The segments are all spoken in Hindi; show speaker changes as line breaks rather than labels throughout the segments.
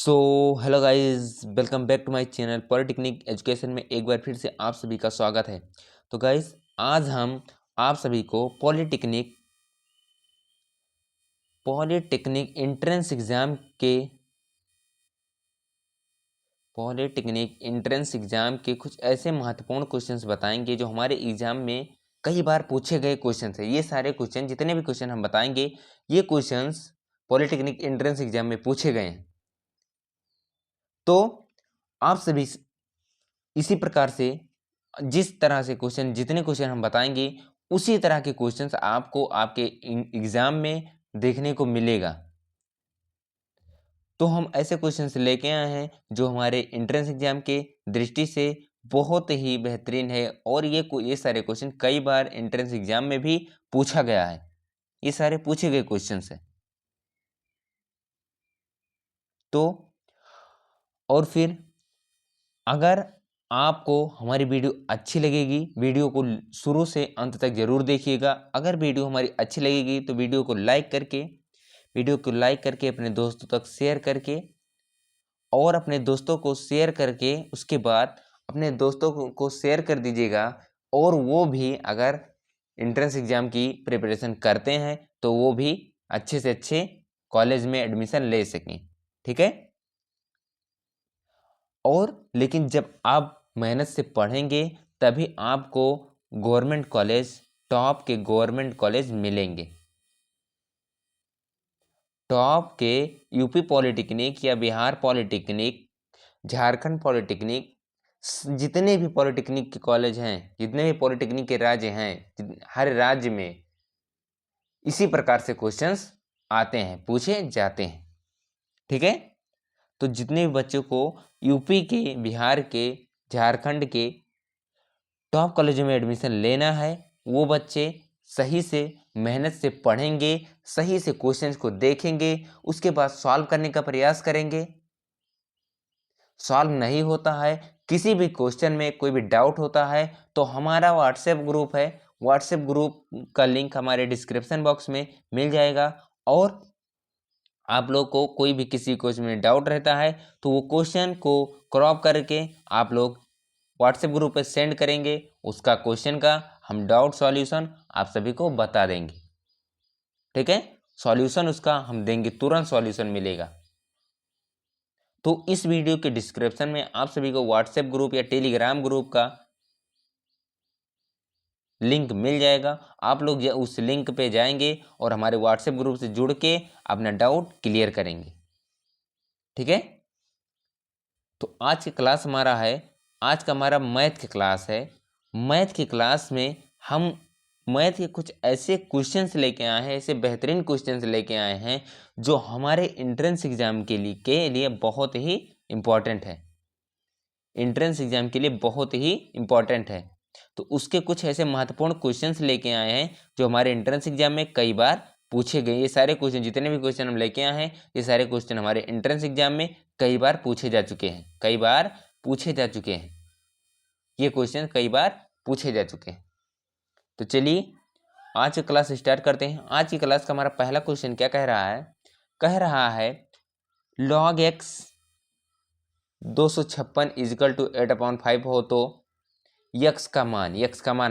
So hello guys, welcome back to my channel polytechnic education में एक बार फिर से आप सभी का स्वागत है। तो गाइस, आज हम आप सभी को पॉलिटेक्निक एंट्रेंस एग्जाम के कुछ ऐसे महत्वपूर्ण क्वेश्चंस बताएंगे जो हमारे एग्जाम में कई बार पूछे गए क्वेश्चंस हैं। ये सारे क्वेश्चन, जितने भी क्वेश्चन हम बताएंगे, ये क्वेश्चंस पॉलिटेक्निक एंट्रेंस एग्जाम में पूछे गए हैं। तो आप सभी इसी प्रकार से जिस तरह से क्वेश्चन, जितने क्वेश्चन हम बताएंगे, उसी तरह के क्वेश्चंस आपको आपके एग्जाम में देखने को मिलेगा। तो हम ऐसे क्वेश्चंस लेके आए हैं जो हमारे एंट्रेंस एग्जाम के दृष्टि से बहुत ही बेहतरीन है, और ये सारे क्वेश्चन कई बार एंट्रेंस एग्जाम में भी पूछा गया है। ये सारे पूछे गए क्वेश्चंस हैं। तो और फिर अगर आपको हमारी वीडियो अच्छी लगेगी, वीडियो को शुरू से अंत तक जरूर देखिएगा। अगर वीडियो हमारी अच्छी लगेगी तो वीडियो को लाइक करके अपने दोस्तों तक शेयर करके, और अपने दोस्तों को शेयर करके उसके बाद अपने दोस्तों को शेयर कर दीजिएगा, और वो भी अगर एंट्रेंस एग्जाम की प्रिपरेशन करते हैं तो वो भी अच्छे से अच्छे कॉलेज में एडमिशन ले सकें। ठीक है। और लेकिन जब आप मेहनत से पढ़ेंगे तभी आपको गवर्नमेंट कॉलेज, टॉप के गवर्नमेंट कॉलेज मिलेंगे। टॉप के यूपी पॉलिटेक्निक या बिहार पॉलिटेक्निक, झारखंड पॉलिटेक्निक, जितने भी पॉलिटेक्निक के कॉलेज हैं, जितने भी पॉलिटेक्निक के राज्य हैं, हर राज्य में इसी प्रकार से क्वेश्चंस आते हैं, पूछे जाते हैं। ठीक है। तो जितने भी बच्चों को यूपी के, बिहार के, झारखंड के टॉप कॉलेजों में एडमिशन लेना है, वो बच्चे सही से मेहनत से पढ़ेंगे, सही से क्वेश्चंस को देखेंगे, उसके बाद सॉल्व करने का प्रयास करेंगे। सॉल्व नहीं होता है, किसी भी क्वेश्चन में कोई भी डाउट होता है, तो हमारा व्हाट्सएप ग्रुप है, व्हाट्सएप ग्रुप का लिंक हमारे डिस्क्रिप्शन बॉक्स में मिल जाएगा। और आप लोग को कोई भी किसी क्वेश्चन में डाउट रहता है तो वो क्वेश्चन को क्रॉप करके आप लोग व्हाट्सएप ग्रुप पे सेंड करेंगे, उसका क्वेश्चन का हम डाउट सॉल्यूशन आप सभी को बता देंगे। ठीक है। सॉल्यूशन उसका हम देंगे, तुरंत सॉल्यूशन मिलेगा। तो इस वीडियो के डिस्क्रिप्शन में आप सभी को व्हाट्सएप ग्रुप या टेलीग्राम ग्रुप का लिंक मिल जाएगा। आप लोग उस लिंक पे जाएंगे और हमारे व्हाट्सएप ग्रुप से जुड़ के अपना डाउट क्लियर करेंगे। ठीक है। तो आज की क्लास हमारा है, आज का हमारा मैथ की क्लास है। मैथ की क्लास में हम मैथ के कुछ ऐसे क्वेश्चंस लेके आए हैं, ऐसे बेहतरीन क्वेश्चंस लेके आए हैं जो हमारे एंट्रेंस एग्जाम के लिए बहुत ही इम्पोर्टेंट है। एंट्रेंस एग्जाम के लिए बहुत ही इम्पोर्टेंट है। तो उसके कुछ ऐसे महत्वपूर्ण क्वेश्चंस लेके आए हैं जो हमारे एंट्रेंस एग्जाम में कई बार पूछे गए। ये सारे क्वेश्चन, जितने भी क्वेश्चन हम लेके आए हैं, ये सारे क्वेश्चन हमारे एंट्रेंस एग्जाम में कई बार पूछे जा चुके हैं, ये क्वेश्चन कई बार पूछे जा चुके हैं। तो चलिए आज की क्लास स्टार्ट करते हैं। आज की क्लास का हमारा पहला क्वेश्चन क्या कह रहा है? कह रहा है log x 256 इजिकल टू 8/5 हो तो यक्स का मान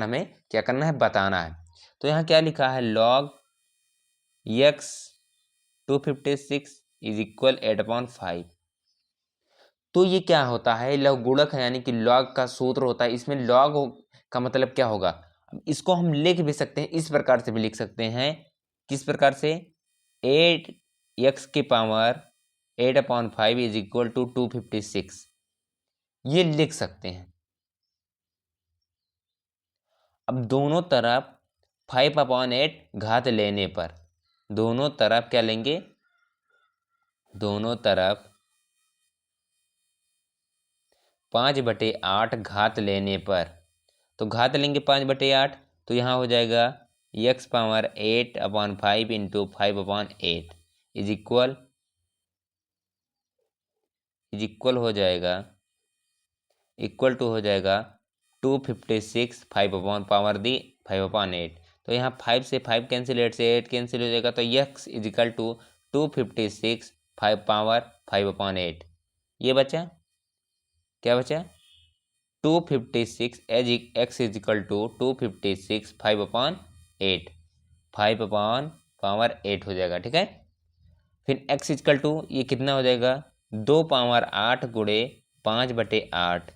हमें क्या करना है? बताना है। तो यहाँ क्या लिखा है? log x 256 is equal 8/5। तो ये क्या होता है? लघु गुणक है, यानी कि log का सूत्र होता है। इसमें log का मतलब क्या होगा? इसको हम लिख भी सकते हैं, इस प्रकार से भी लिख सकते हैं। किस प्रकार से? 8x की पावर 8/5 इज इक्वल टू 256, ये लिख सकते हैं। अब दोनों तरफ 5/8 घात लेने पर, दोनों तरफ क्या लेंगे? दोनों तरफ 5/8 घात लेने पर, तो घात लेंगे 5/8, तो यहाँ हो जाएगा x power 8/5 into 5/8 is equal हो जाएगा, इक्वल टू हो जाएगा 256 5/8। तो यहाँ 5 से 5 कैंसिल, 8 से 8 कैंसिल हो जाएगा, तो x is equal to 256 5 power 5/8, ये बचा, क्या बचा 256 as x is equal to 256 5/8, 5/8 हो जाएगा, ठीक है। फिर एक्स इजकल टू ये कितना हो जाएगा 2 पावर 8 गुणे 5/8,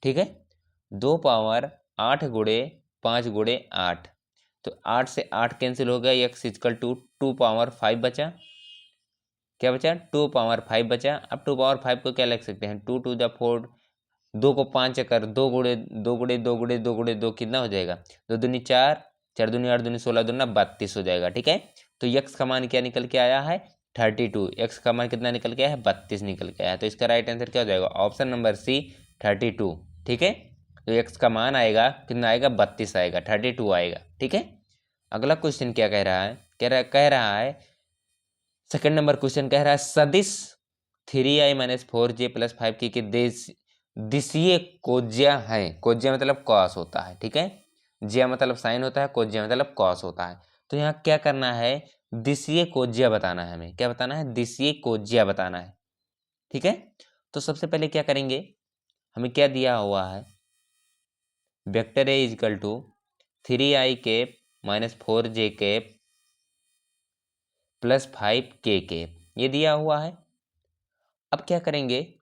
ठीक है। 2 पावर 8 गुणे 5/8, तो 8 से 8 कैंसिल हो गया, एक्स इजकल टू 2 पावर 5 बचा, क्या बचा 2 पावर 5 बचा। अब 2 पावर 5 को क्या लिख सकते हैं 2 टू द 4, 2 को 5 कर 2 कितना हो जाएगा 2 दूनी 4, 4 दूनी 8 दूनी 16 दूना 32 हो जाएगा, ठीक है। तो यक्स का मान क्या निकल के आया है 32, एक्स का मान कितना निकल के आया है 32 निकल के आया है। तो इसका राइट आंसर क्या हो जाएगा ऑप्शन नंबर सी 32, ठीक है। तो एक्स का मान आएगा कितना आएगा 32 आएगा, 32 आएगा, ठीक है। अगला क्वेश्चन क्या कह रहा है, कह रहा है सेकंड नंबर क्वेश्चन कह रहा है सदिश 3i-4j+5 की दिशीय कोज्या है। कोज्या मतलब कॉस होता है, ठीक है। ज्या मतलब साइन होता है, कोज्या मतलब कॉस होता है। तो यहाँ क्या करना है दिशीय कोज्या बताना है, हमें क्या बताना है दिशीय कोज्या बताना है, ठीक है। तो सबसे पहले क्या करेंगे, हमें क्या दिया हुआ है vector A is equal to 3i-4j + 5k, ये दिया हुआ है। अब क्या करेंगे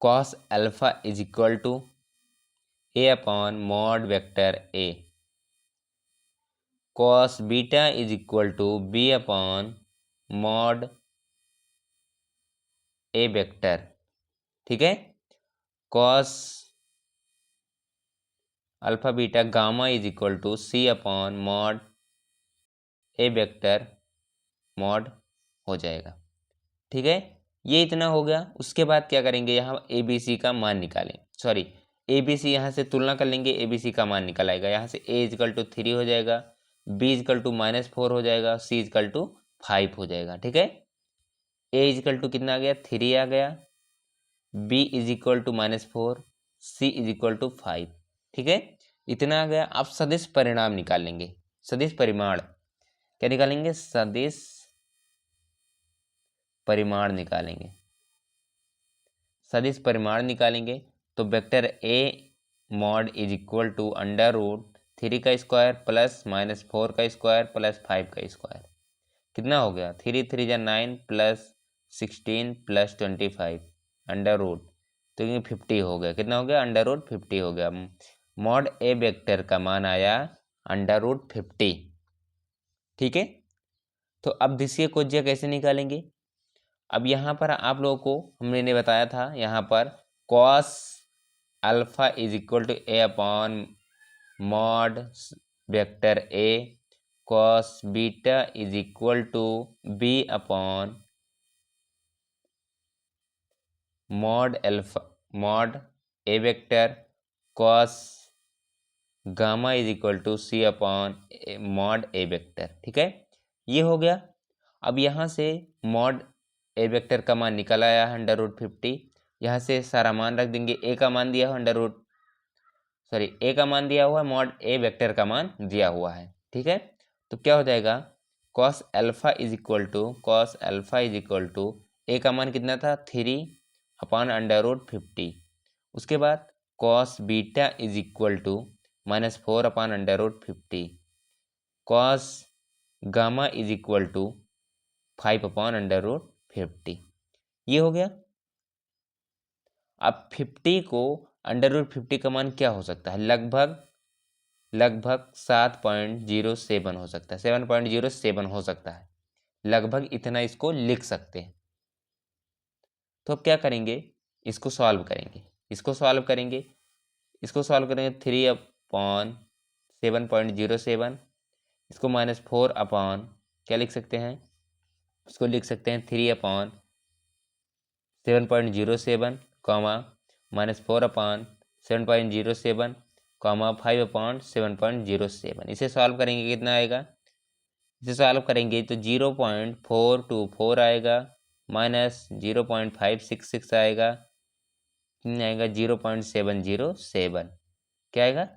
cos alpha is equal to a/mod vector a, cos beta is equal to b/mod a vector, ठीक है। cos alpha beta gamma is equal to c/mod a vector mod हो जाएगा, ठीक है। ये इतना हो गया। उसके बाद क्या करेंगे यहाँ ए बी सी का मान निकालें, सॉरी ए बी सी यहाँ से तुलना कर लेंगे, ए बी सी का मान निकल आएगा। यहाँ से ए इजकल टू 3 हो जाएगा, बी इजकल टू -4 हो जाएगा, सी इजकल टू 5 हो जाएगा, ठीक है। ए इजकल टू कितना आ गया 3 आ गया, b is equal to -4, c is equal to 5, ठीक है। इतना आ गया। आप सदिश परिणाम निकाल लेंगे, सदिश परिमाण क्या निकालेंगे सदिश परिमाण निकालेंगे, सदिश परिमाण निकालेंगे। तो vector a mod is equal to √3 का स्क्वायर प्लस -4 का स्क्वायर प्लस 5 का स्क्वायर, कितना हो गया 3 3 जा 9 प्लस 16 प्लस 25 अंडर रूट, तो ये 50 हो गया, कितना हो गया √50 हो गया। मॉड ए वेक्टर का मान आया √50, ठीक है। तो अब दिशीय कोज्या कैसे निकालेंगे, अब यहाँ पर आप लोगों को हमने बताया था यहाँ पर cos alpha is equal to a/mod vector a, cos beta is equal to b/mod alpha mod a vector, cos gamma is equal to c/mod a vector, ठीक है। ये हो गया। अब यहाँ से मॉड ए वेक्टर का मान निकल आया है √50, यहाँ से सारा मान रख देंगे। ए का मान दिया हुआ ए का मान दिया हुआ है, मॉड ए वेक्टर का मान दिया हुआ है, ठीक है। तो क्या हो जाएगा cos alpha is equal to a का मान कितना था 3/√50, उसके बाद cos beta is equal to -4/√50, cos gamma is equal to 5/√50, ये हो गया। अब 50 को √50 का मान क्या हो सकता है, लगभग 7.07 हो सकता है, 7.07 हो सकता है, लगभग इतना इसको लिख सकते हैं। तो अब क्या करेंगे इसको सॉल्व करेंगे, 3/7.07, इसको -4 अपॉन क्या लिख सकते हैं, इसको लिख सकते हैं 3/7.07 कॉमा -4/7.07 कॉमा 5/7.07। इसे सॉल्व करेंगे कितना आएगा, इसे सॉल्व करेंगे तो 0.424 आएगा, -0.566 आएगा, कितना आएगा 0.707, क्या आएगा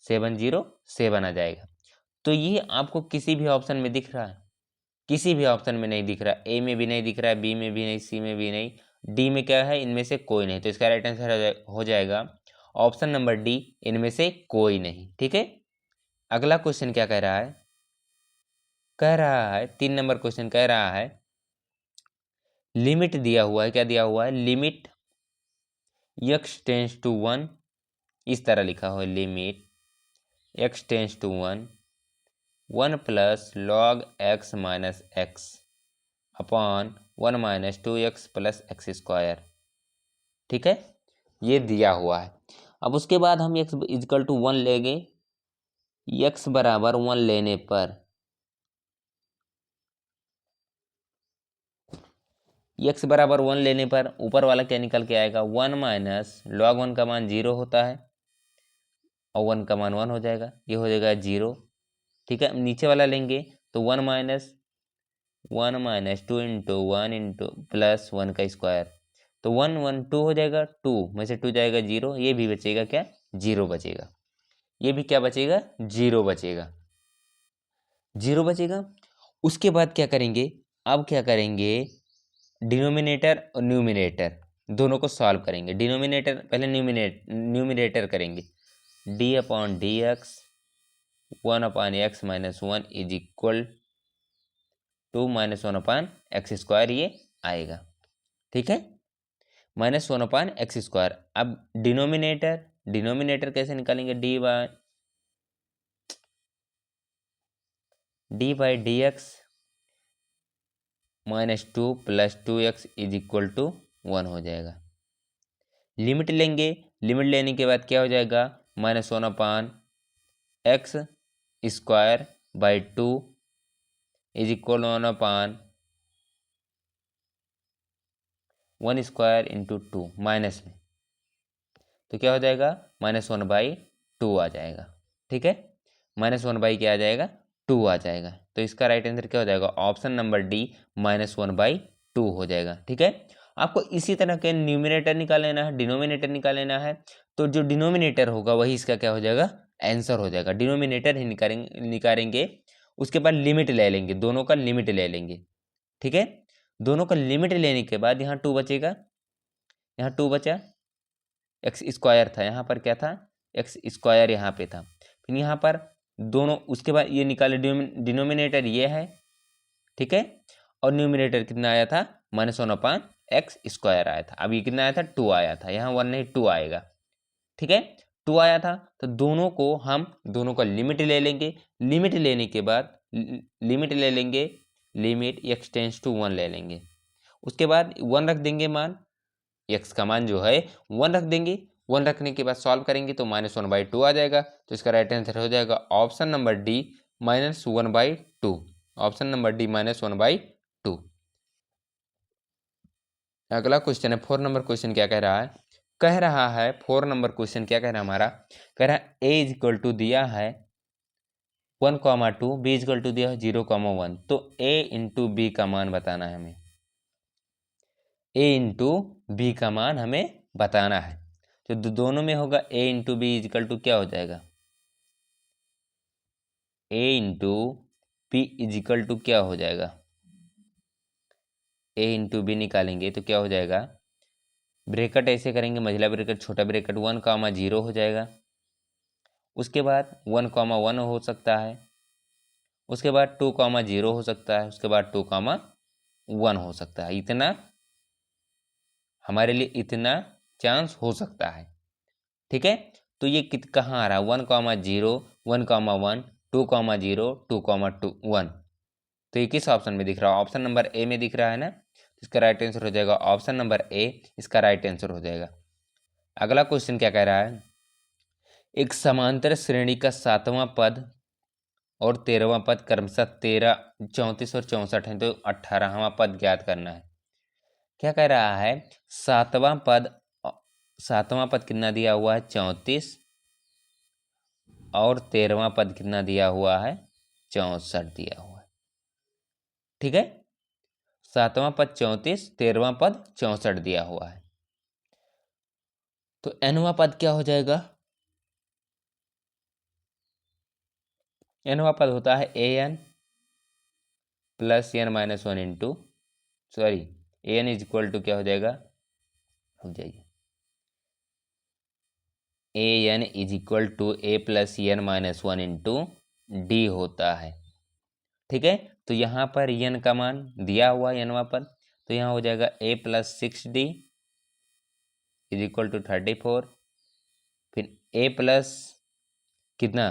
707 आ जाएगा। तो ये आपको किसी भी ऑप्शन में दिख रहा है, किसी भी ऑप्शन में नहीं दिख रहा, ए में भी नहीं दिख रहा है, बी में भी नहीं, सी में भी नहीं, डी में क्या है, इनमें से कोई नहीं। तो इसका राइट आंसर हो जाएगा ऑप्शन नंबर डी, इनमें से कोई नहीं। ठीक है, अगला क्वेश्चन क्या कह रहा है, कह रहा है 3 नंबर क्वेश्चन कह रहा है लिमिट दिया हुआ है, क्या दिया हुआ है, लिमिट x टेंस टू 1, इस तरह लिखा हुआ है, limit x tends to 1, 1 plus log x minus x upon 1 minus 2x plus x square. ठीक है, ये दिया हुआ है। अब उसके बाद हम x इजकल टू 1 लेंगे, x बराबर 1 लेने पर x बराबर 1 लेने पर ऊपर वाला क्या निकल के आएगा, 1 माइनस लॉग 1 का मान 0 होता है और 1 का मान 1 हो जाएगा, ये हो जाएगा 0। ठीक है, नीचे वाला लेंगे तो 1 माइनस 2 इंटू 1 इंटू प्लस 1 का स्क्वायर, तो 1 1 2 हो जाएगा, 2 में से 2 जाएगा 0, ये भी बचेगा क्या, 0 बचेगा, ये भी क्या बचेगा, 0 बचेगा, 0 बचेगा। उसके बाद क्या करेंगे, अब क्या करेंगे, डिनोमिनेटर और न्यूमिनेटर दोनों को सॉल्व करेंगे। डिनोमिनेटर पहले न्यूमिनेटर करेंगे, d upon d x 1 upon x minus 1 is equal 2 minus 1 upon x square, ये आएगा। ठीक है, माइनस 1 अपॉन एक्स स्क्वायर। अब डिनोमिनेटर कैसे निकालेंगे, d by d x minus 2 plus 2x is equal to 1 हो जाएगा। लिमिट लेंगे, लिमिट लेने के बाद क्या हो जाएगा, minus 1 upon x square by 2 is equal 1 upon 1 square into 2 minus में, तो क्या हो जाएगा, -1/2 आ जाएगा। ठीक है, -1 क्या आ जाएगा, 2 आ जाएगा। तो इसका राइट आंसर क्या हो जाएगा, ऑप्शन नंबर डी -1/2 हो जाएगा। ठीक है, आपको इसी तरह के न्यूमिनेटर निकाल लेना है, डिनोमिनेटर निकाल लेना है। तो जो डिनोमिनेटर होगा वही इसका क्या हो जाएगा, आंसर हो जाएगा। डिनोमिनेटर ही निकालेंगे, उसके बाद लिमिट ले लेंगे, दोनों का लिमिट ले लेंगे। ठीक है, दोनों का लिमिट लेने के बाद यहाँ 2 बचेगा, यहाँ 2 बचा, एक्स स्क्वायर था, यहाँ पर क्या था, एक्स स्क्वायर यहाँ पे था, फिर यहाँ पर दोनों, उसके बाद ये निकाले, डिनोमिनेटर ये है। ठीक है, और न्यूमिनेटर कितना आया था, -1 अपॉन एक्स स्क्वायर आया था। अब ये कितना आया था, 2 आया था, यहाँ 1 नहीं 2 आएगा। ठीक है, 2 आया था, तो दोनों को हम दोनों का लिमिट ले लेंगे। लिमिट लेने के बाद लिमिट ले लेंगे, लिमिट x टेंस टू 1 ले लेंगे, उसके बाद 1 रख देंगे मान, x का मान जो है 1 रख देंगे। 1 रखने के बाद सॉल्व करेंगे तो -1/2 आ जाएगा। तो इसका राइट आंसर हो जाएगा option number D -1/2, option number D -1/2। अगला क्वेश्चन है 4 नंबर क्वेश्चन, क्या कह रहा है, 4 नंबर क्वेश्चन क्या कह रहा है हमारा, कह रहा है a इक्वल टू दिया है 1,2, b इक्वल टू दिया है 0,1, तो a इंटू बी का मान बताना है हमें, a इंटू बी का मान हमें बताना है। तो दोनों में होगा a into b is equal to क्या हो जाएगा, a into b is equal to क्या हो जाएगा, a इंटू बी निकालेंगे तो क्या हो जाएगा, ब्रेकेट ऐसे करेंगे, मझला ब्रेकेट छोटा ब्रेकेट 1,0 हो जाएगा, उसके बाद 1,1 हो सकता है, उसके बाद 2,0 हो सकता है, उसके बाद 2,1 हो सकता है। इतना हमारे लिए इतना चांस हो सकता है। ठीक है, तो ये कहाँ आ रहा है, 1,0 1,1 2,0 2,1, तो ये किस ऑप्शन में दिख रहा है, ऑप्शन नंबर ए में दिख रहा है ना, इसका राइट आंसर हो जाएगा ऑप्शन नंबर ए, इसका राइट आंसर हो जाएगा। अगला क्वेश्चन क्या कह रहा है, एक समांतर श्रेणी का 7वां पद और 13वां पद क्रमशः 13 34 और 64 है, तो 18वां पद ज्ञात करना है। क्या कह रहा है, सातवां पद कितना दिया हुआ है, 34, और 13वां पद कितना दिया हुआ है, 64 दिया हुआ है। ठीक है, 7वां पद 34, 13वां पद 64 दिया हुआ है, तो nवां पद क्या हो जाएगा, nवां पद होता है an, plus n minus one into sorry n is equal to क्या हो जाएगा, हो जाइए a n is equal to a plus n minus one into d होता है। ठीक है, तो यहाँ पर एन का मान दिया हुआ है एन पर, तो यहाँ हो जाएगा ए plus six D is equal to 34, फिर ए प्लस कितना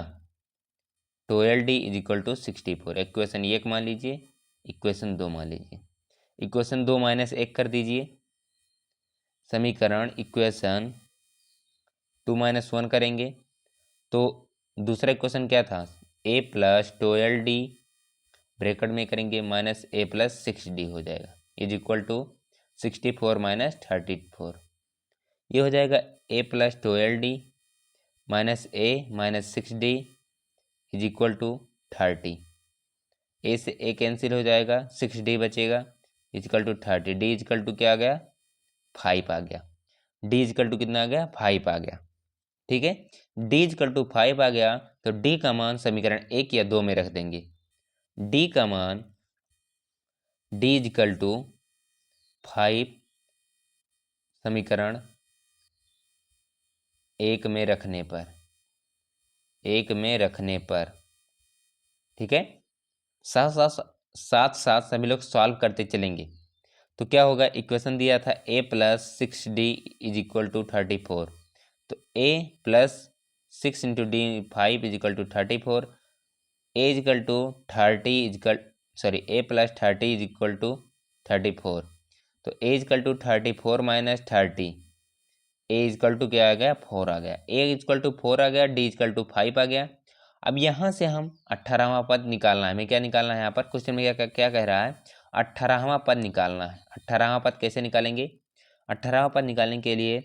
12 d is equal to 64। Equation एक मान लीजिए, इक्वेशन दो मान लीजिए। इक्वेशन दो माइनस एक कर दीजिए, समीकरण इक्वेशन टू माइनस वन करेंगे तो दूसरा इक्वेशन क्या था, ए प्लस 12 डी ब्रैकेट में करेंगे माइनस ए प्लस सिक्स डी हो जाएगा इज इक्वल टू 64 माइनस 34। ये हो जाएगा ए plus 12 D minus A minus six D is equal to 30। A से ए कैंसिल हो जाएगा, 6d बचेगा equal to 30। D equal to क्या आ गया, 5 आ गया। डी इजकल टू कितना आ गया, 5 आ गया। ठीक है, डी इजकल टू 5 आ गया तो डी का मान समीकरण एक या दो में रख देंगे। डी का मान डी इजकल टू 5 समीकरण एक में रखने पर, एक में रखने पर, ठीक है, साथ साथ साथ साथ सभी लोग सॉल्व करते चलेंगे। तो क्या होगा, इक्वेशन दिया था a plus six D is equal to 34, तो a plus six into d 5 is equal to 34, a is equal to 30 is equal sorry a plus 30 is equal to 34, तो a is equal to 34 minus 30, a is equal to क्या आ गया, 4 आ गया। a इज इक्वल टू 4 आ गया, d इज इक्वल टू 5 आ गया। अब यहाँ से हम 18वां पद निकालना है। हमें क्या निकालना है, यहाँ पर क्वेश्चन में क्या क्या कह रहा है, 18वां पद निकालना है। 18वां पद कैसे निकालेंगे, 18वां पद निकालने के लिए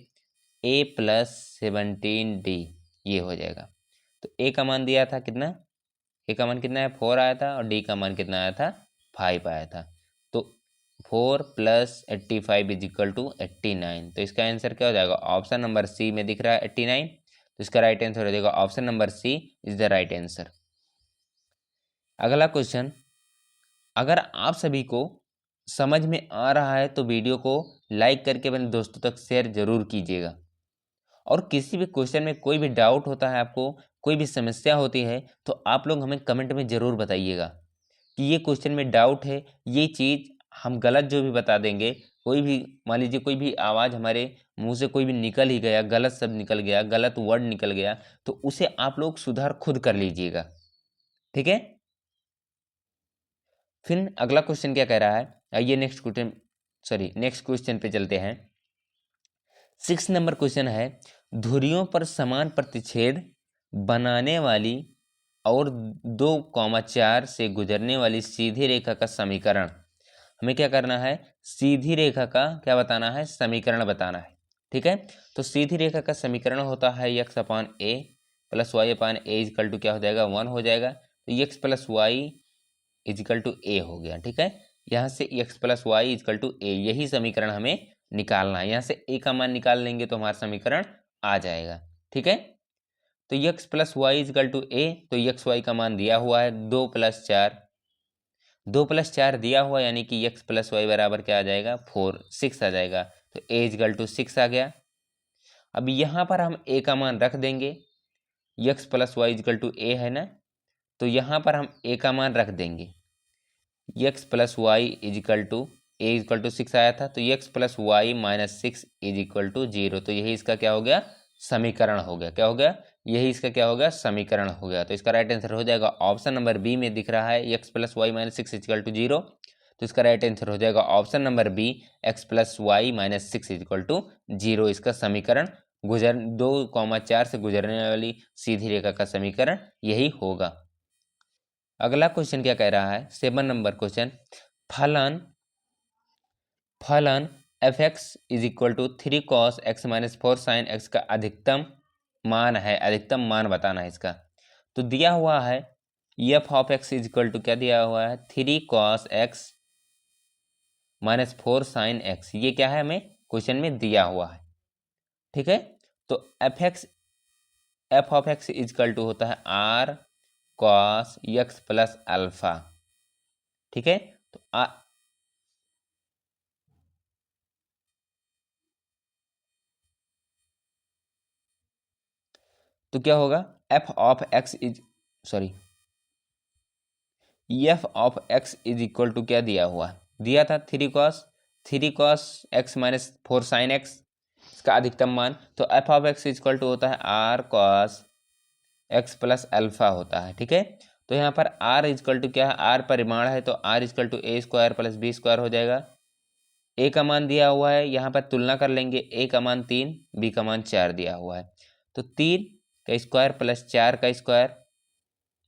a प्लस 17d ये हो जाएगा। तो a का मान दिया था कितना, a का मान कितना है 4 आया था, और d का मान कितना आया था 5 आया था। तो 4 प्लस 85 इज इक्वल टू 89। तो इसका आंसर क्या हो जाएगा, ऑप्शन नंबर सी में दिख रहा है 89, तो इसका राइट आंसर हो जाएगा option number c is the right answer. अगला क्वेश्चन, अगर आप सभी को समझ में आ रहा है तो वीडियो को लाइक करके अपने दोस्तों तक शेयर जरूर कीजिएगा, और किसी भी क्वेश्चन में कोई भी डाउट होता है, आपको कोई भी समस्या होती है, तो आप लोग हमें कमेंट में ज़रूर बताइएगा कि ये क्वेश्चन में डाउट है, ये चीज़ हम गलत जो भी बता देंगे। कोई भी मान लीजिए कोई भी आवाज़ हमारे मुंह से कोई भी निकल ही गया, गलत शब्द निकल गया, गलत वर्ड निकल गया, तो उसे आप लोग सुधार खुद कर लीजिएगा। ठीक है, फिर अगला क्वेश्चन क्या कह रहा है, आइए नेक्स्ट क्वेश्चन पे चलते हैं। 6 नंबर क्वेश्चन है, धुरियों पर समान प्रतिच्छेद बनाने वाली और 2,4 से गुजरने वाली सीधी रेखा का समीकरण। हमें क्या करना है, सीधी रेखा का क्या बताना है, समीकरण बताना है। ठीक है, तो सीधी रेखा का समीकरण होता है x upon A plus y upon A is equal to क्या हो जाएगा, 1 हो जाएगा। तो x plus y equal to A हो गया। ठीक है, यहाँ से x plus y equal to A, यही समीकरण हमें निकालना है। यहाँ से a का मान निकाल लेंगे तो हमारा समीकरण आ जाएगा। ठीक है, तो x plus y equal to A, तो x वाई का मान दिया हुआ है 2+4, 2+4 दिया हुआ, यानी कि x प्लस वाई बराबर क्या आ जाएगा 4, 6 आ जाएगा। तो a इजकल टू 6 आ गया। अब यहाँ पर हम a का मान रख देंगे, x plus y equal to A है ना, तो यहाँ पर हम a का मान रख देंगे। x plus y is equal to a is equal to 6 आया था, तो x plus y minus 6 is equal to 0। तो यही इसका क्या हो गया, समीकरण हो गया। क्या हो गया, यही इसका क्या हो गया, समीकरण हो गया। तो इसका राइट आंसर हो जाएगा ऑप्शन नंबर बी में दिख रहा है x plus y minus 6 is equal to 0, तो इसका राइट आंसर हो जाएगा option number b, x plus y minus 6 is equal to 0। इसका समीकरण 2,4 से गुजरने वाली सीधी रेखा का समीकरण यही होगा। अगला क्वेश्चन क्या कह रहा है, 7 नंबर क्वेश्चन, फलन फलन f x is equal to 3 cos x minus 4 sine x का अधिकतम मान है, अधिकतम मान बताना है इसका। तो दिया हुआ है f of x is equal to क्या दिया हुआ है, 3 cos x minus 4 sine x, ये क्या है हमें क्वेश्चन में दिया हुआ है। ठीक है, तो f of x is equal to होता है r cos x plus alpha. ठीक है। तो क्या होगा, f of x is sorry f of x is equal to क्या दिया हुआ है, दिया था 3 cos x minus 4 sin x, इसका अधिकतम मान। तो f of x is equal to होता है r cos x plus alpha होता है, ठीक है। तो यहाँ पर आर इजकल टू क्या है, आर परिमाण है, तो r is equal to a square plus b square हो जाएगा। ए का मान दिया हुआ है, यहाँ पर तुलना कर लेंगे, ए का मान 3, बी का मान 4 दिया हुआ है। तो 3 का स्क्वायर प्लस 4 का स्क्वायर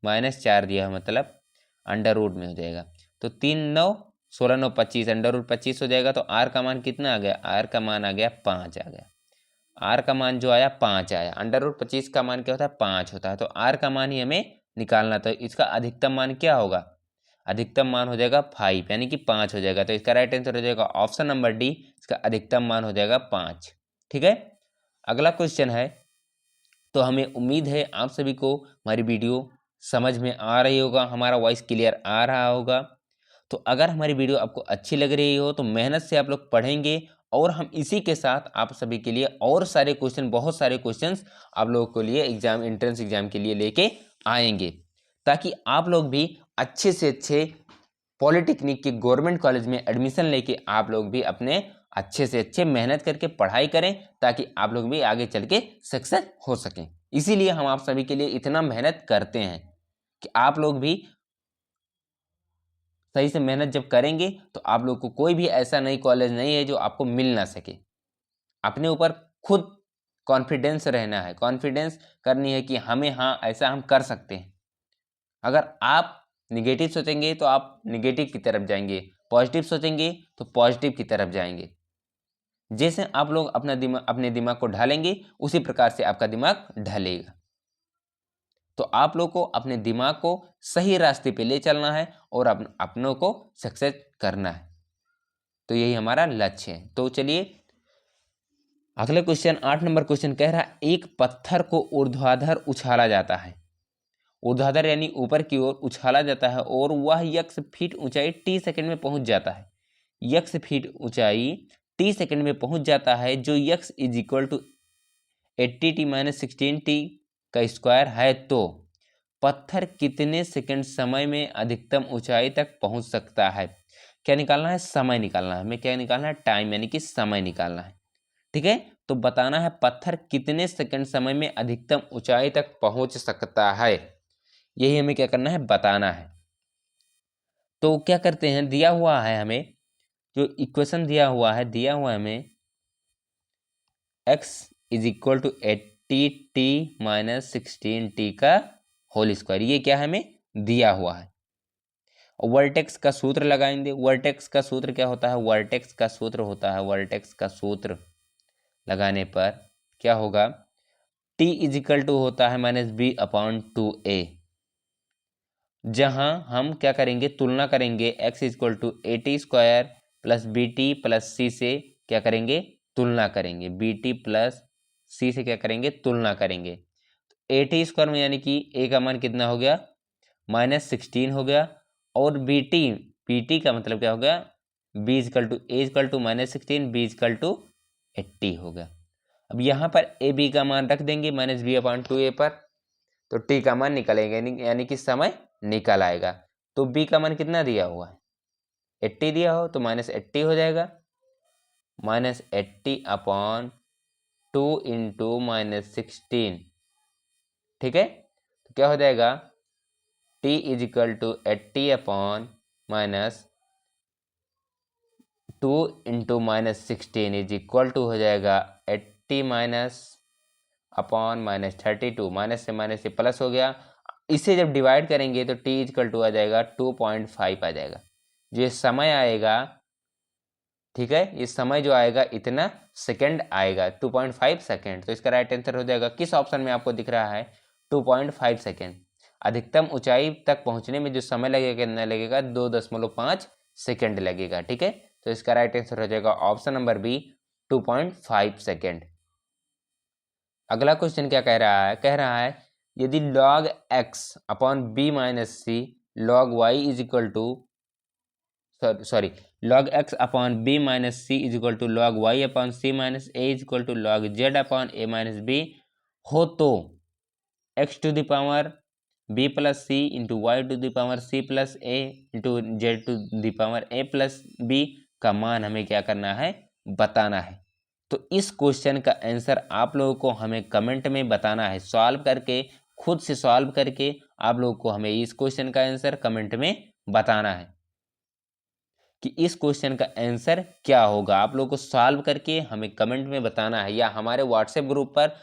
माइनस 4 दिया है, मतलब अंडर रूट में हो जाएगा। तो 3 9 16 9 25, अंडर रूट 25 हो जाएगा। तो आर का मान कितना आ गया, आर का मान आ गया 5 आ गया। आर का मान जो आया 5 आया। अंडर रूट 25 का मान क्या होता है, 5 होता है। तो आर का मान ही हमें निकालना। तो इसका अधिकतम मान क्या होगा, अधिकतम मान हो जाएगा 5, यानी कि 5 हो जाएगा। तो इसका राइट आंसर हो जाएगा ऑप्शन नंबर डी, इसका अधिकतम मान हो जाएगा 5। ठीक है। अगला क्वेश्चन है, तो हमें उम्मीद है आप सभी को हमारी वीडियो समझ में आ रही होगा, हमारा वॉइस क्लियर आ रहा होगा। तो अगर हमारी वीडियो आपको अच्छी लग रही हो तो मेहनत से आप लोग पढ़ेंगे, और हम इसी के साथ आप सभी के लिए और सारे क्वेश्चन, बहुत सारे क्वेश्चंस आप लोगों के लिए एग्जाम, एंट्रेंस एग्जाम के लिए लेके आएंगे, ताकि आप लोग भी अच्छे से अच्छे पॉलिटेक्निक के गवर्नमेंट कॉलेज में एडमिशन लेके आप लोग भी अपने अच्छे से अच्छे मेहनत करके पढ़ाई करें, ताकि आप लोग भी आगे चल के सक्सेस हो सकें। इसीलिए हम आप सभी के लिए इतना मेहनत करते हैं कि आप लोग भी सही से मेहनत जब करेंगे तो आप लोग को कोई भी ऐसा नई कॉलेज नहीं है जो आपको मिल ना सके। अपने ऊपर खुद कॉन्फिडेंस रहना है, कॉन्फिडेंस करनी है कि हमें, हाँ ऐसा हम कर सकते हैं। अगर आप निगेटिव सोचेंगे तो आप निगेटिव की तरफ जाएंगे, पॉजिटिव सोचेंगे तो पॉजिटिव की तरफ जाएंगे। जैसे आप लोग अपने दिमाग को ढालेंगे, उसी प्रकार से आपका दिमाग ढलेगा। तो आप लोग को अपने दिमाग को सही रास्ते पे ले चलना है और अपनों को सक्सेस करना है। तो यही हमारा लक्ष्य है। तो चलिए अगले क्वेश्चन, 8 नंबर क्वेश्चन कह रहा है, एक पत्थर को ऊर्ध्वाधर उछाला जाता है, ऊर्ध्वाधर यानी ऊपर की ओर उछाला जाता है, और वह यक्स फीट ऊंचाई टी सेकंड में पहुंच जाता है। यक्स फीट ऊंचाई टी सेकंड में पहुंच जाता है, जो x is equal to 80t minus 16t का स्क्वायर है। तो पत्थर कितने सेकंड समय में अधिकतम ऊंचाई तक पहुंच सकता है। क्या निकालना है, समय निकालना है हमें। क्या निकालना है, टाइम, यानी कि समय निकालना है। ठीक है। तो बताना है पत्थर कितने सेकंड समय में अधिकतम ऊंचाई तक पहुंच सकता है, यही हमें क्या करना है, बताना है। तो क्या करते हैं, दिया हुआ है हमें जो इक्वेशन दिया हुआ है, दिया हुआ है हमें x is equal to 80t minus 16t का होल स्क्वायर, ये क्या हमें दिया हुआ है। और वर्टेक्स का सूत्र लगाएंगे। वर्टेक्स का सूत्र क्या होता है, वर्टेक्स का सूत्र होता है, वर्टेक्स का सूत्र लगाने पर क्या होगा, t इज इक्वल टू होता है -b/2a, जहां हम क्या करेंगे, तुलना करेंगे, x is equal to 80 square plus B T plus C से क्या करेंगे, तुलना करेंगे। बी टी प्लस सी से क्या करेंगे, तुलना करेंगे। 80 स्क्वायर में यानी कि a का मान कितना हो गया, -16 हो गया, और बी टी का मतलब क्या हो गया, b is equal to a is equal to -16, b is equal to 80 हो गया। अब यहाँ पर ए बी का मान रख देंगे -b/2a पर, तो t का मान निकलेगा, यानी कि समय निकल आएगा। तो b का मान कितना दिया हुआ है, 80 दिया हो तो -80 हो जाएगा, -80/2 इंटू -16। ठीक है। तो क्या हो जाएगा, t is equal to 80/-2 into -16 is equal to हो जाएगा 80 -/-32, माइनस से प्लस हो गया। इसे जब डिवाइड करेंगे तो t इक्वल टू आ जाएगा 2.5 आ जाएगा। जो ये समय आएगा, ठीक है, ये समय जो आएगा इतना सेकंड आएगा, 2.5 सेकंड। तो इसका राइट आंसर हो जाएगा, किस ऑप्शन में आपको दिख रहा है, 2.5 सेकंड। अधिकतम ऊंचाई तक पहुंचने में जो समय लगेगा कितना लगेगा, 2.5 सेकंड लगेगा। ठीक है। तो इसका राइट आंसर हो जाएगा ऑप्शन नंबर बी, 2.5 सेकंड। अगला क्वेश्चन क्या कह रहा है, कह रहा है यदि log x/b - c log y is equal to sorry log x upon b minus c is equal to log y upon c minus a is equal to log z upon a minus b हो तो x to the power b plus c into y to the power सी plus a into z to the power ए प्लस बी का मान हमें क्या करना है, बताना है। तो इस क्वेश्चन का आंसर आप लोगों को हमें कमेंट में बताना है, सॉल्व करके, खुद से सॉल्व करके आप लोगों को हमें इस क्वेश्चन का आंसर कमेंट में बताना है कि इस क्वेश्चन का आंसर क्या होगा। आप लोगों को सॉल्व करके हमें कमेंट में बताना है या हमारे व्हाट्सएप ग्रुप पर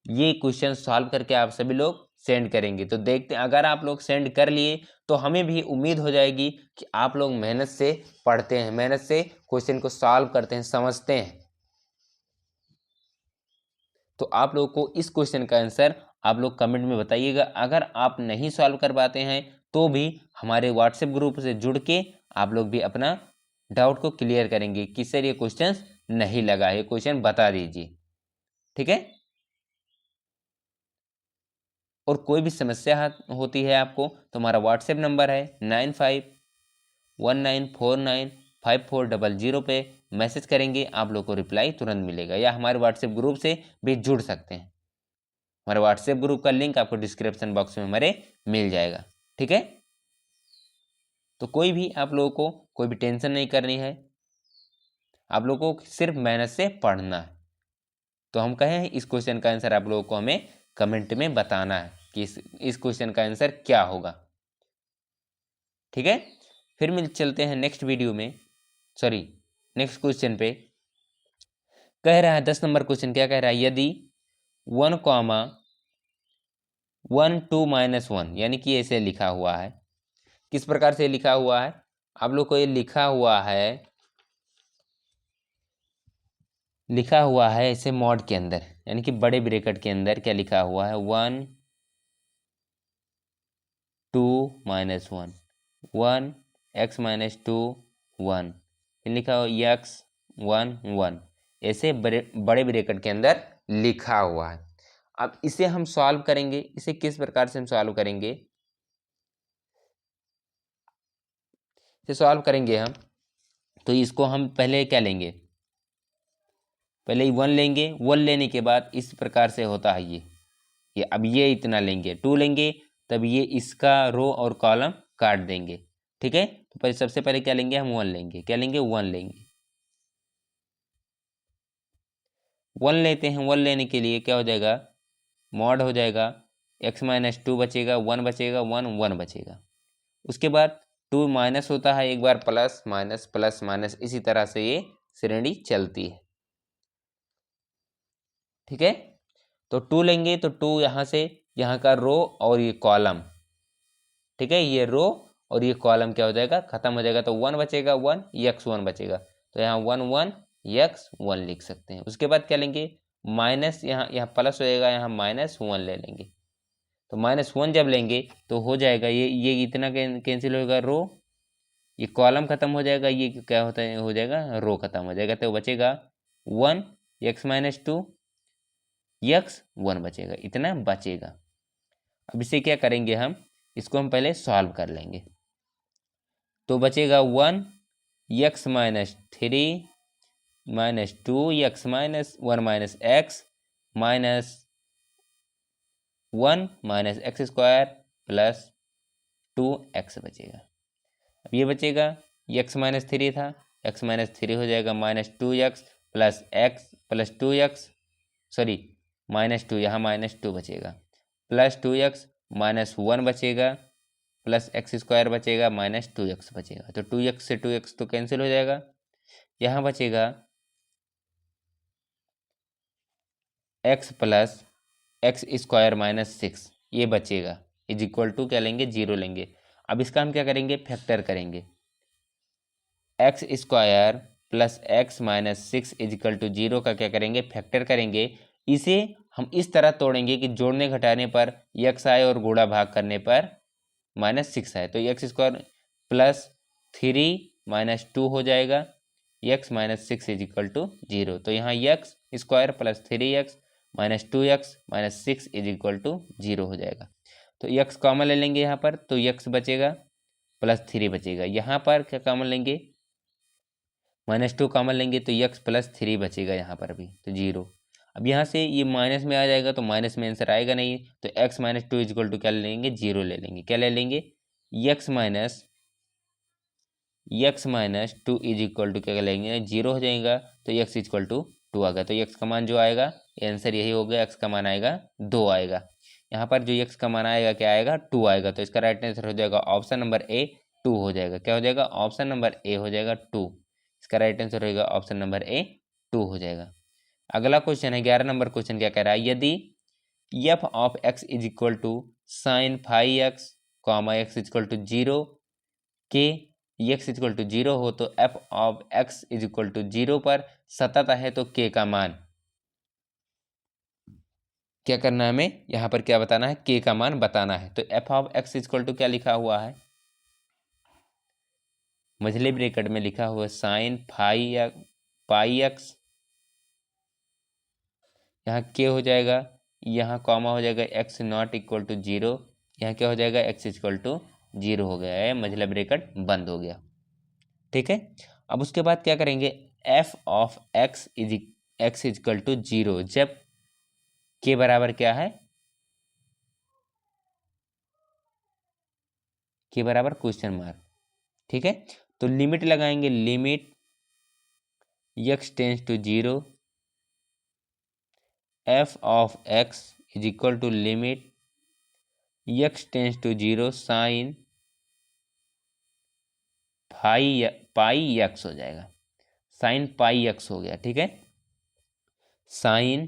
ये क्वेश्चन सॉल्व करके आप सभी लोग सेंड करेंगे। तो देखते हैं, अगर आप लोग सेंड कर लिए तो हमें भी उम्मीद हो जाएगी कि आप लोग मेहनत से पढ़ते हैं, मेहनत से क्वेश्चन को सॉल्व करते हैं, समझते हैं। तो आप लोगों को इस क्वेश्चन का आंसर आप लोग कमेंट में बताइएगा। अगर आप नहीं सॉल्व कर पाते हैं तो भी हमारे व्हाट्सएप ग्रुप से जुड़ के आप लोग भी अपना डाउट को क्लियर करेंगे कि सर ये क्वेश्चन नहीं लगा है, क्वेश्चन बता दीजिए, ठीक है। और कोई भी समस्या होती है आपको तो हमारा व्हाट्सएप नंबर है 9519495400 पे मैसेज करेंगे, आप लोग को रिप्लाई तुरंत मिलेगा। या हमारे व्हाट्सएप ग्रुप से भी जुड़ सकते हैं, हमारे व्हाट्सएप ग्रुप का लिंक आपको डिस्क्रिप्शन बॉक्स में हमारे मिल जाएगा, ठीक है। तो कोई भी आप लोगों को कोई भी टेंशन नहीं करनी है, आप लोगों को सिर्फ मेहनत से पढ़ना है। तो हम कहें इस क्वेश्चन का आंसर आप लोगों को हमें कमेंट में बताना है कि इस क्वेश्चन का आंसर क्या होगा, ठीक है। फिर मिल चलते हैं नेक्स्ट वीडियो में, सॉरी नेक्स्ट क्वेश्चन पे। कह रहा है 10 नंबर क्वेश्चन क्या कह रहा है, यदि 1 कॉमा 1 2 माइनस 1, यानी कि ऐसे लिखा हुआ है। किस प्रकार से लिखा हुआ है, आप लोग को ये लिखा हुआ है ऐसे मॉड के अंदर, यानी कि बड़े ब्रैकेट के अंदर क्या लिखा हुआ है, 1 2 माइनस 1 1 x माइनस 2 1, फिर लिखा हुआ x 1 1, ऐसे बड़े ब्रैकेट के अंदर लिखा हुआ है। अब इसे हम सॉल्व करेंगे। इसे किस प्रकार से हम सॉल्व करेंगे, इसे सॉल्व करेंगे हम तो इसको हम पहले क्या लेंगे, पहले ही 1 लेंगे। 1 लेने के बाद इस प्रकार से होता है ये अब ये इतना लेंगे, 2 लेंगे, तब ये इसका रो और कॉलम काट देंगे, ठीक है। तो पहले सबसे पहले क्या लेंगे, हम 1 लेंगे। क्या लेंगे, 1 लेंगे। 1 लेते हैं, 1 लेने के लिए क्या हो जाएगा, मॉड हो जाएगा, x माइनस 2 बचेगा, 1 बचेगा, 1 1 बचेगा। उसके बाद 2 माइनस होता है, एक बार प्लस माइनस, इसी तरह से ये श्रेणी चलती है, ठीक है। तो 2 लेंगे तो 2 यहाँ से, यहाँ का रो और ये कॉलम, ठीक है, ये रो और ये कॉलम क्या हो जाएगा, खत्म हो जाएगा। तो 1 बचेगा, 1 x 1 बचेगा, तो यहाँ 1 1 x 1 लिख सकते हैं। उसके बाद क्या लेंगे, माइनस, यहाँ प्लस हो जाएगा, यहाँ माइनस 1 ले लेंगे। तो माइनस 1 जब लेंगे तो हो जाएगा ये इतना कैंसिल होगा, रो, ये कॉलम खत्म हो जाएगा, ये क्या होता है, हो जाएगा रो खत्म हो जाएगा। तो बचेगा 1 x माइनस 2 x 1 बचेगा, इतना बचेगा। अब इसे क्या करेंगे, हम इसको हम पहले सॉल्व कर लेंगे। तो बचेगा 1 x minus 3 minus 2 x minus 1 minus x minus 1 minus x square plus 2x बचेगा। अब ये बचेगा, x माइनस 3 था, x माइनस 3 हो जाएगा minus 2x plus x plus 2x, sorry minus 2, यहाँ माइनस 2 बचेगा, प्लस 2x माइनस 1 बचेगा, प्लस एक्स स्क्वायर बचेगा, माइनस 2x बचेगा। तो 2x से 2x तो कैंसिल हो जाएगा, यहाँ बचेगा x plus x square minus 6, ये बचेगा, इज इक्वल टू क्या लेंगे, 0 लेंगे। अब इसका हम क्या करेंगे, फैक्टर करेंगे, x square plus x minus 6 is equal to 0 का क्या करेंगे, फैक्टर करेंगे। इसे हम इस तरह तोड़ेंगे कि जोड़ने घटाने पर x आए और गुणा भाग करने पर माइनस 6 आए। तो एक्स स्क्वायर प्लस 3 माइनस 2 हो जाएगा, x minus 6 is equal to 0। तो यहाँ x square plus 3x minus 2x minus 6 is equal to 0 हो जाएगा। तो x कॉमन ले लेंगे यहाँ पर, तो x बचेगा प्लस 3 बचेगा। यहाँ पर क्या कॉमन लेंगे, -2 कॉमन लेंगे तो x प्लस 3 बचेगा यहाँ पर भी, तो 0। अब यहाँ से ये माइनस में आ जाएगा तो माइनस में आंसर आएगा नहीं, तो x minus two is equal to क्या ले लेंगे, 0 ले लेंगे। क्या ले लेंगे, x minus two is equal to क्या लेंगे, 0 हो जाएगा, तो x इक्वल टू 2 आ गया। तो x का मान जो आएगा, आंसर यही हो गया, x का मान आएगा 2 आएगा। यहाँ पर जो x का मान आएगा क्या आएगा, 2 आएगा। तो इसका राइट आंसर हो जाएगा ऑप्शन नंबर ए 2 हो जाएगा। क्या हो जाएगा, ऑप्शन नंबर ए हो जाएगा 2। इसका राइट आंसर होगा ऑप्शन नंबर ए 2 हो जाएगा। अगला क्वेश्चन है 11 नंबर क्वेश्चन, क्या कह रहा है, यदि f of x is equal to sine phi x comma x equal to 0 के x इक्वल टू 0 हो तो f of x is equal to 0 पर सतत है तो k का मान, क्या करना है हमें, यहाँ पर क्या बताना है, k का मान बताना है। तो f of x equal to क्या लिखा हुआ है, मझले ब्रैकेट में लिखा हुआ है साइन पाई एक्स, यहाँ k हो जाएगा, यहाँ कॉमा हो जाएगा x नॉट इक्वल टू 0, यहाँ क्या हो जाएगा, x इक्वल टू 0 हो गया है, मझला ब्रैकेट बंद हो गया। ठीक है, अब उसके बाद क्या करेंगे, f of x equal to 0 जब k बराबर क्या है, k बराबर क्वेश्चन मार्क। ठीक है, तो लिमिट लगाएंगे, limit x tends to 0 f of x is equal to limit x tends to 0 sine pi x हो जाएगा, साइन पाई x हो गया। ठीक है, sine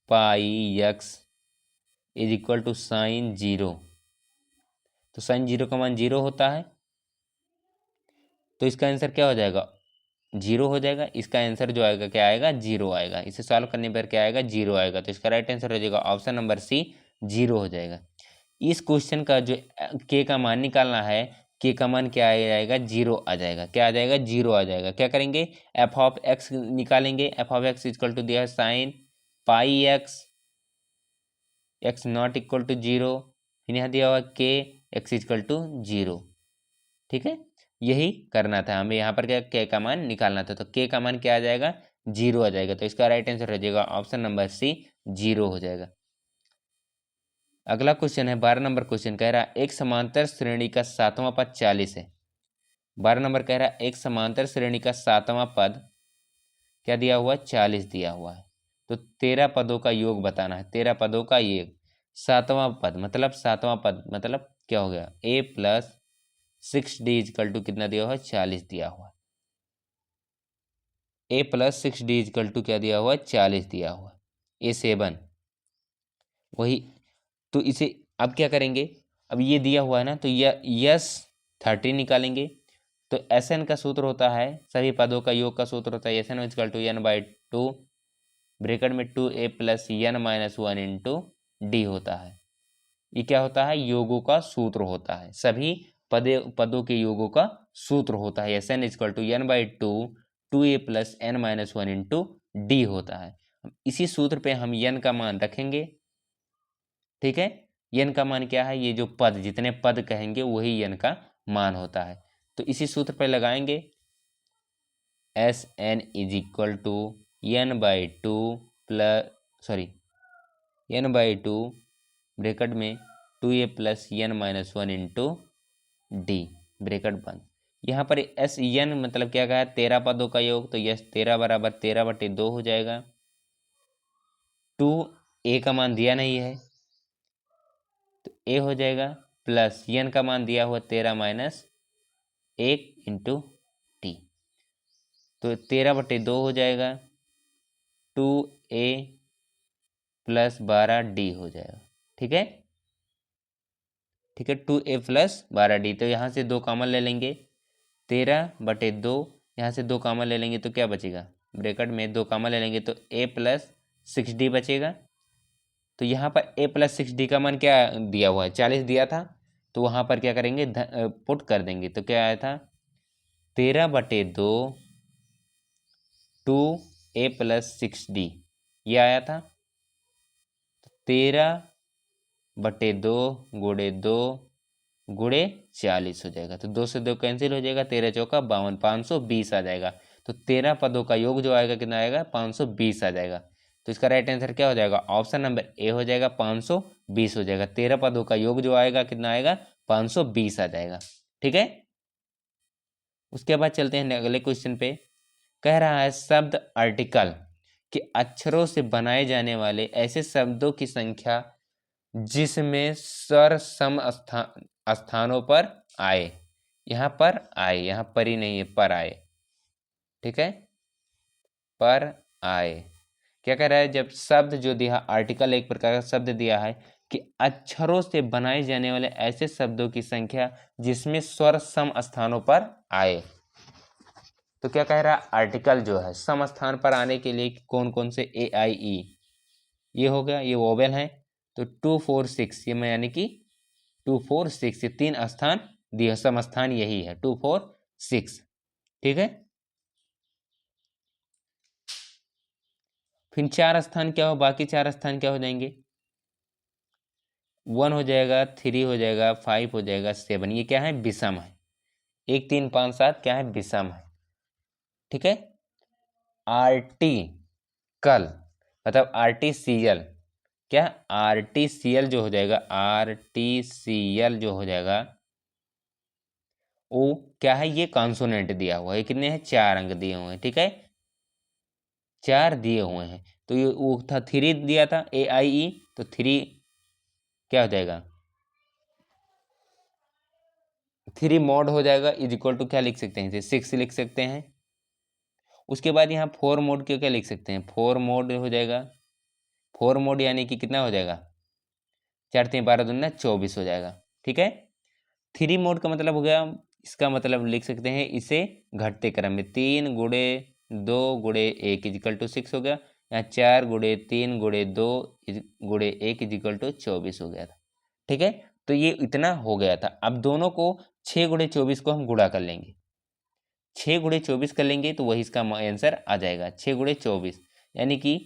pi x is equal to sine 0, तो साइन 0 का मान 0 होता है, तो इसका आंसर क्या हो जाएगा, 0 हो जाएगा। इसका आंसर जो आएगा क्या आएगा, 0 आएगा। इसे सॉल्व करने पर क्या आएगा, 0 आएगा। तो इसका राइट आंसर हो जाएगा ऑप्शन नंबर सी 0 हो जाएगा। इस क्वेश्चन का जो के का मान निकालना है, के का मान क्या आ जाएगा, 0 आ जाएगा। क्या आ जाएगा, 0 आ जाएगा। क्या करेंगे, एफ ऑफ एक्स निकालेंगे, f of x equal to दिया है sine pi x not equal to 0, फिर यहाँ दिया हुआ के एक्स इक्वल टू 0। ठीक है, यही करना था हमें, यहाँ पर क्या के का मान निकालना था, तो के का मान क्या आ जाएगा, 0 आ जाएगा। तो इसका राइट आंसर हो जाएगा ऑप्शन नंबर सी 0 हो जाएगा। अगला क्वेश्चन है 12 नंबर क्वेश्चन, कह रहा है एक समांतर श्रेणी का 7वां पद 40 है। 12 नंबर कह रहा है एक समांतर श्रेणी का 7वां पद क्या दिया हुआ है, 40 दिया हुआ है। तो 13 पदों का योग बताना है, 13 पदों का योग। 7वां पद मतलब 7वां पद मतलब क्या हो गया, a plus 6d is equal to कितना दिया हुआ है, 40 दिया हुआ है। a plus 6d is equal to क्या दिया हुआ है, 40 दिया हुआ है। A7 वही, तो इसे अब क्या करेंगे, अब ये दिया हुआ है ना, तो यस 30 निकालेंगे। तो एस एन का सूत्र होता है, सभी पदों का योग का सूत्र होता है s n is equal to n by two, bracket में 2a plus n minus 1 into d होता है। ये क्या होता है, योगों का सूत्र होता है, सभी पदों के योगों का सूत्र होता है। S n is equal to n by two a plus n minus 1 into d होता है। इसी सूत्र पे हम एन का मान रखेंगे। ठीक है, यन का मान क्या है, ये जो पद जितने पद कहेंगे वही यन का मान होता है। तो इसी सूत्र पर लगाएंगे, s n is equal to n by two plus n by two bracket में 2a plus n minus 1 into d, bracket बंद। यहाँ पर एस एन मतलब क्या कहा है, 13 पदों का योग, तो यस 13 बराबर 13/2 हो जाएगा। 2a का मान दिया नहीं है तो a हो जाएगा, प्लस एन का मान दिया हुआ 13 माइनस 1 इंटू टी, तो 13/2 हो जाएगा। 2a प्लस 12d हो जाएगा। ठीक है, ठीक है, 2a प्लस 12d, तो यहाँ से 2 कॉमन ले लेंगे, 13/2, यहाँ से 2 कॉमन ले लेंगे तो क्या बचेगा, ब्रैकेट में 2 कॉमन ले लेंगे तो a प्लस 6d बचेगा। तो यहाँ पर a प्लस 6d का मान क्या दिया हुआ है, 40 दिया था, तो वहाँ पर क्या करेंगे, पुट कर देंगे, तो क्या आया था, 13/2 2a प्लस 6d, ये आया था। 13/2 गुणे 2 गुणे 40 हो जाएगा। तो 2 से 2 कैंसिल हो जाएगा, 13 चौका 52, 520 आ जाएगा। तो 13 पदों का योग जो आएगा कितना आएगा, 520 आ जाएगा। तो इसका राइट आंसर क्या हो जाएगा, ऑप्शन नंबर ए हो जाएगा, 520 हो जाएगा। 13 पदों का योग जो आएगा कितना आएगा, 520 आ जाएगा। ठीक है, उसके बाद चलते हैं अगले क्वेश्चन पे। कह रहा है शब्द आर्टिकल के अक्षरों से बनाए जाने वाले ऐसे शब्दों की संख्या जिसमें स्वर सम स्थानों पर आए। यहाँ पर आए, यहाँ पर ही नहीं है, पर आए। ठीक है, पर आए। क्या कह रहा है, जब शब्द जो दिया, आर्टिकल एक प्रकार का शब्द दिया है कि अक्षरों से बनाए जाने वाले ऐसे शब्दों की संख्या जिसमें स्वर सम स्थानों पर आए। तो क्या कह रहा है, आर्टिकल जो है सम स्थान पर आने के लिए कौन कौन से, ए आई ई, ये हो गया, ये वोवेल है। तो 2 4 6, ये मैं यानी कि 2 4 6, ये 3 स्थान दिए, सम स्थान यही है 2 4 6। ठीक है, फिर 4 स्थान क्या हो, बाकी 4 स्थान क्या हो जाएंगे, 1 हो जाएगा, 3 हो जाएगा, 5 हो जाएगा, 7। ये क्या है, विषम है। 1 3 5 7 क्या है, विषम है। ठीक है, आर्टिकल मतलब आर्टिसियल, क्या, आर्टिसियल जो हो जाएगा, आर्टिसियल जो हो जाएगा वो क्या है, ये कॉन्सोनेंट दिया हुआ है। कितने हैं, 4 अंक दिए हुए हैं। ठीक है, 4 दिए हुए हैं। तो ये वो था 3 दिया था, ए आई ई, तो 3 क्या हो जाएगा, 3 मॉड हो जाएगा, इज इक्वल टू क्या लिख सकते हैं, 6 लिख सकते हैं। उसके बाद यहाँ 4 मोड क्या क्या लिख सकते हैं, 4 मोड हो जाएगा। 4 मोड यानी कि कितना हो जाएगा, 4 3 12 दूना 24 हो जाएगा। ठीक है, 3 मोड का मतलब हो गया, इसका मतलब लिख सकते हैं इसे घटते क्रम में, 3 गुणे 2 गुणे 1 इजिकल टू 6 हो गया। यहाँ 4 गुणे 3 गुणे 2 गुणे 1 इजिकल टू 24 हो गया था। ठीक है, तो ये इतना हो गया था। अब दोनों को 6 गुणे 24 को हम गुणा कर लेंगे, 6 गुणे 24 कर लेंगे तो वही इसका आंसर आ जाएगा, 6 गुणे 24 यानी कि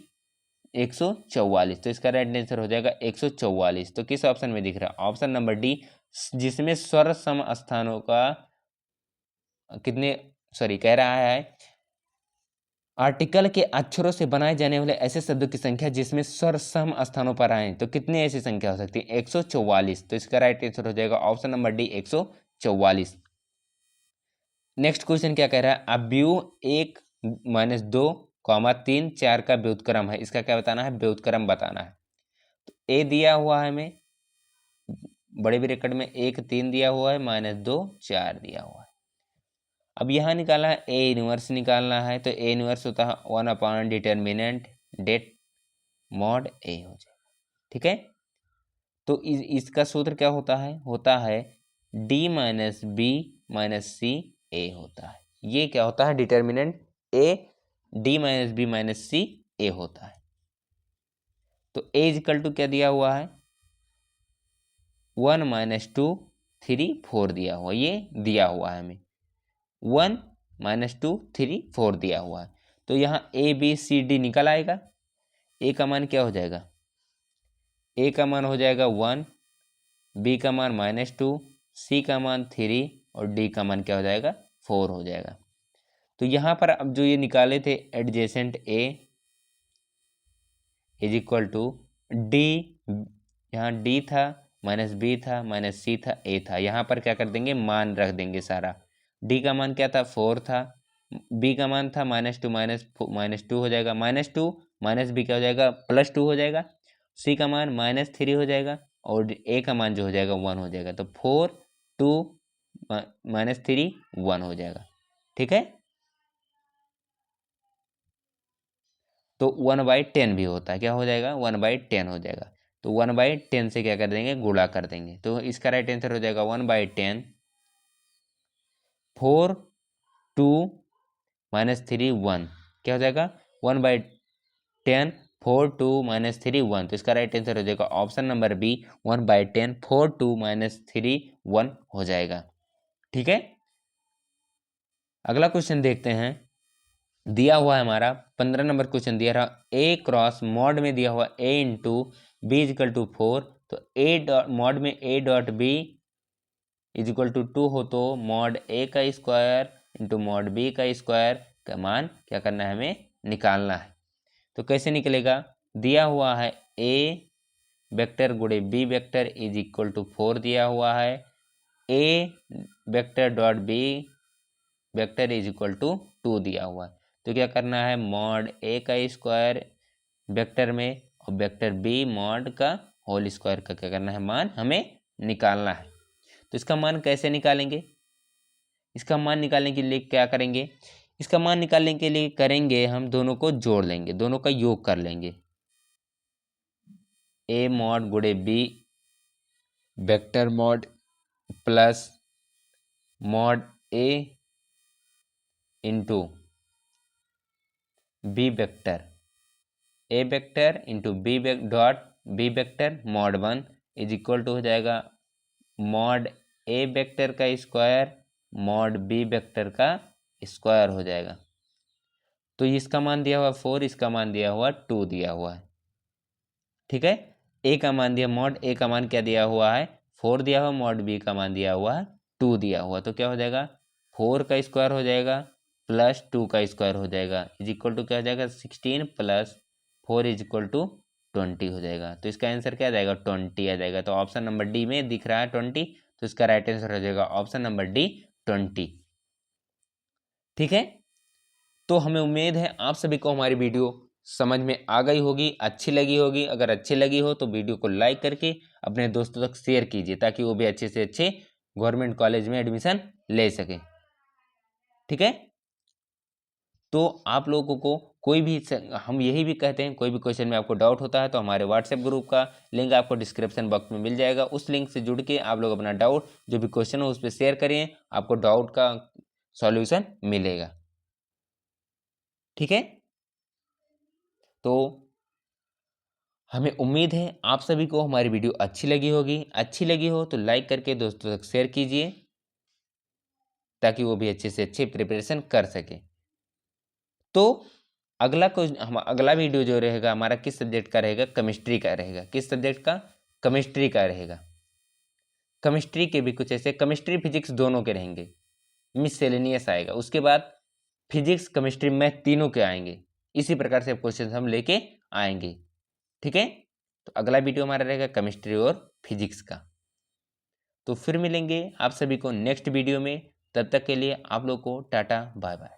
144। तो इसका राइट आंसर हो जाएगा 144। तो किस ऑप्शन में दिख रहा है, ऑप्शन नंबर डी, जिसमें स्वर सम स्थानों का कितने, सॉरी, कह रहा है आर्टिकल के अक्षरों से बनाए जाने वाले ऐसे शब्दों की संख्या जिसमें स्वर सम स्थानों पर आए। तो कितनी ऐसी संख्या हो सकती है, 144। तो इसका राइट आंसर हो जाएगा option number D, 144। Next question क्या कह रहा है, अव्यूह 1 -2 3 4 का व्युत्क्रम है। इसका क्या बताना है, व्युत्क्रम बताना है। तो ए दिया हुआ है हमें बड़े ब्रैकेट में, 1 3 दिया हुआ है, -2 4 दिया हुआ है। अब यहाँ निकालना है, ए इनवर्स निकालना है। तो ए इनवर्स होता है 1/डिटर्मिनेंट डेट मॉड ए हो जाएगा। ठीक है, तो इसका सूत्र क्या होता है D minus B minus C A होता है। ये क्या होता है, determinant A D minus B minus C A होता है। तो ए इजिकल टू क्या दिया हुआ है, 1 -2 3 4 दिया हुआ, ये दिया हुआ है हमें, 1 -2 3 4 दिया हुआ है। तो यहाँ ए बी सी डी निकल आएगा। ए का मान क्या हो जाएगा, ए का मान हो जाएगा 1, बी का मान -2, सी का मान 3 और डी का मान क्या हो जाएगा, 4 हो जाएगा। तो यहाँ पर अब जो ये निकाले थे adjacent a is equal to d, यहाँ डी था माइनस बी था माइनस सी था ए था, यहाँ पर क्या कर देंगे, मान रख देंगे सारा। डी का मान क्या था, 4 था, बी का मान था -2 -2 हो जाएगा, -2 माइनस बी क्या हो जाएगा, +2 हो जाएगा, सी का मान -3 हो जाएगा और ए का मान जो हो जाएगा 1 हो जाएगा। तो 4 2 -3 1 हो जाएगा। ठीक है, तो 1/10 भी होता है, क्या हो जाएगा, 1/10 हो जाएगा। तो 1/10 से क्या कर देंगे, गुणा कर देंगे। तो इसका राइट आंसर हो जाएगा 1/10, 4 2 -3 1, क्या हो जाएगा, 1/10 4 2 -3 1। तो इसका राइट आंसर हो जाएगा ऑप्शन नंबर बी, 1/10 4 2 -3 1 हो जाएगा। ठीक है, अगला क्वेश्चन देखते हैं। दिया हुआ है हमारा 15 नंबर क्वेश्चन दिया रहा, ए क्रॉस मॉड में दिया हुआ a into b is equal to 4। तो ए डॉट मॉड में a dot b is equal to 2 हो तो मॉड ए का स्क्वायर इंटू मॉड बी का स्क्वायर का मान क्या करना है, हमें निकालना है। तो कैसे निकलेगा, दिया हुआ है ए वेक्टर गुणे B vector is equal to 4 दिया हुआ है, A vector dot B vector is equal to 2 दिया हुआ है। तो क्या करना है, मॉड ए का स्क्वायर वेक्टर में और वेक्टर बी मॉड का होल स्क्वायर का क्या करना है, मान हमें निकालना है। तो इसका मान कैसे निकालेंगे, इसका मान निकालने के लिए क्या करेंगे, इसका मान निकालने के लिए करेंगे हम दोनों को जोड़ लेंगे, दोनों का योग कर लेंगे। ए मॉड गुणे B vector mod plus mod A into B vector, A vector into B dot B vector mod 1 is equal to हो जाएगा मॉड ए वेक्टर का स्क्वायर मॉड बी वेक्टर का स्क्वायर हो जाएगा। तो इसका मान दिया हुआ 4, इसका मान दिया हुआ 2 दिया हुआ है, ठीक है। ए का मान दिया, मॉड ए का मान क्या दिया हुआ है, 4 दिया हुआ, मॉड बी का मान दिया हुआ है 2 दिया हुआ। तो क्या हो जाएगा, 4 का स्क्वायर हो जाएगा प्लस 2 का स्क्वायर हो जाएगा इज इक्वल टू क्या हो जाएगा, 16 प्लस 4 इज इक्वल टू 20 हो जाएगा। तो इसका आंसर क्या आ जाएगा, 20 आ जाएगा। तो ऑप्शन नंबर डी में दिख रहा है 20, तो इसका राइट आंसर हो जाएगा ऑप्शन नंबर डी 20, ठीक है। तो हमें उम्मीद है आप सभी को हमारी वीडियो समझ में आ गई होगी, अच्छी लगी होगी। अगर अच्छी लगी हो तो वीडियो को लाइक करके अपने दोस्तों तक शेयर कीजिए ताकि वो भी अच्छे से अच्छे गवर्नमेंट कॉलेज में एडमिशन ले सकें, ठीक है। तो आप लोगों को कोई भी, हम यही भी कहते हैं, कोई भी क्वेश्चन में आपको डाउट होता है तो हमारे व्हाट्सएप ग्रुप का लिंक आपको डिस्क्रिप्शन बॉक्स में मिल जाएगा। उस लिंक से जुड़ के आप लोग अपना डाउट जो भी क्वेश्चन हो उस पर शेयर करिए, आपको डाउट का सॉल्यूशन मिलेगा, ठीक है। तो हमें उम्मीद है आप सभी को हमारी वीडियो अच्छी लगी होगी। अच्छी लगी हो तो लाइक करके दोस्तों तक शेयर कीजिए ताकि वो भी अच्छे से अच्छे प्रिपरेशन कर सके। तो अगला वीडियो जो रहेगा हमारा किस सब्जेक्ट का रहेगा, केमिस्ट्री का रहेगा। किस सब्जेक्ट का, केमिस्ट्री का रहेगा। केमिस्ट्री के भी कुछ ऐसे, केमिस्ट्री फिजिक्स दोनों के रहेंगे, मिससेलेनियस आएगा, उसके बाद फिजिक्स केमिस्ट्री मैथ तीनों के आएंगे। इसी प्रकार से क्वेश्चन हम लेके आएंगे, ठीक है। तो अगला वीडियो हमारा रहेगा केमिस्ट्री और फिजिक्स का। तो फिर मिलेंगे आप सभी को नेक्स्ट वीडियो में, तब तक के लिए आप लोग को टाटा बाय बाय।